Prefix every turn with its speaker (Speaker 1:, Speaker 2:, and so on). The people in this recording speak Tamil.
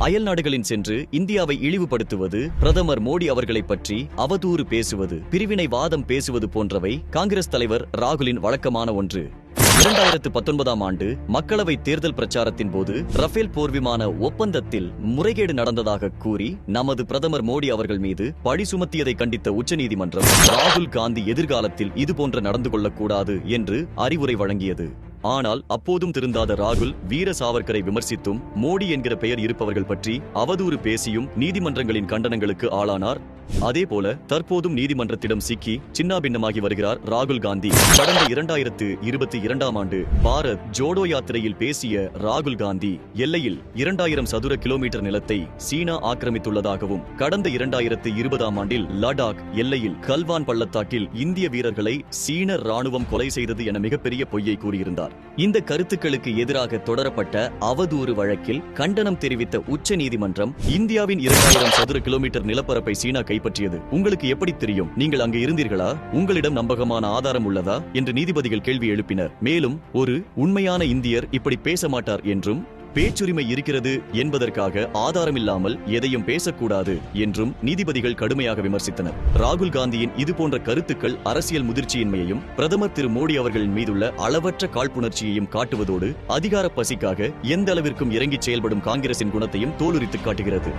Speaker 1: அயல் நாடுகளின் சென்று இந்தியாவை இழிவுபடுத்துவது, பிரதமர் மோடி அவர்களை பற்றி அவதூறு பேசுவது, பிரிவினைவாதம் பேசுவது போன்றவை காங்கிரஸ் தலைவர் ராகுலின் வழக்கமான ஒன்று. 2019ஆம் ஆண்டு மக்களவை தேர்தல் பிரச்சாரத்தின் போது ரஃபேல் போர் விமான ஒப்பந்தத்தில் முறைகேடு நடந்ததாக கூறி நமது பிரதமர் மோடி அவர்கள் மீது பழி சுமத்தியதை கண்டித்த உச்சநீதிமன்றம் ராகுல் காந்தி எதிர்காலத்தில் இதுபோன்ற நடந்து கொள்ளக்கூடாது என்று அறிவுரை வழங்கியது. ஆனால் அப்போதும் திருந்தாத ராகுல் வீர சாவர்கரை விமர்சித்தும் மோடி என்கிற பெயர் இருப்பவர்கள் பற்றி அவதூறு பேசியும் நீதிமன்றங்களின் கண்டனங்களுக்கு ஆளானார். அதேபோல தற்போதும் நீதிமன்றத்திடம் சிக்கி சின்னாபின்னமாகி வருகிறார் ராகுல் காந்தி. கடந்த 2022ஆம் ஆண்டு பாரத் ஜோடோ யாத்திரையில் பேசிய ராகுல் காந்தி எல்லையில் 2000 சதுர கிலோமீட்டர் நிலத்தை சீனா ஆக்கிரமித்துள்ளதாகவும், கடந்த 2020ஆம் ஆண்டில் லடாக் எல்லையில் கல்வான் பள்ளத்தாக்கில் இந்திய வீரர்களை சீன ராணுவம் கொலை செய்தது என மிகப்பெரிய பொய்யை கூறியிருந்தார். இந்த கருத்துக்களுக்கு எதிராக தொடரப்பட்ட அவதூறு வழக்கில் கண்டனம் தெரிவித்த உச்ச நீதிமன்றம் இந்தியாவின் 2000 சதுர கிலோமீட்டர் நிலப்பரப்பை சீனா கைப்பற்றியது உங்களுக்கு எப்படி தெரியும்? நீங்கள் அங்கு இருந்தீர்களா? உங்களிடம் நம்பகமான ஆதாரம் உள்ளதா என்று நீதிபதிகள் கேள்வி எழுப்பினர். மேலும் ஒரு உண்மையான இந்தியர் இப்படி பேச மாட்டார் என்றும், பேச்சுரிமை இருக்கிறது என்பதற்காக ஆதாரமில்லாமல் எதையும் பேசக்கூடாது என்றும் நீதிபதிகள் கடுமையாக விமர்சித்தனர். ராகுல் காந்தியின் இதுபோன்ற கருத்துக்கள் அரசியல் முதிர்ச்சியின்மையையும் பிரதமர் திரு மோடி அவர்களின் மீதுள்ள அளவற்ற காழ்ப்புணர்ச்சியையும் காட்டுவதோடு அதிகார பசிக்காக எந்த அளவிற்கும் இறங்கி செயல்படும் காங்கிரசின் குணத்தையும் தோலுரித்து காட்டுகிறது.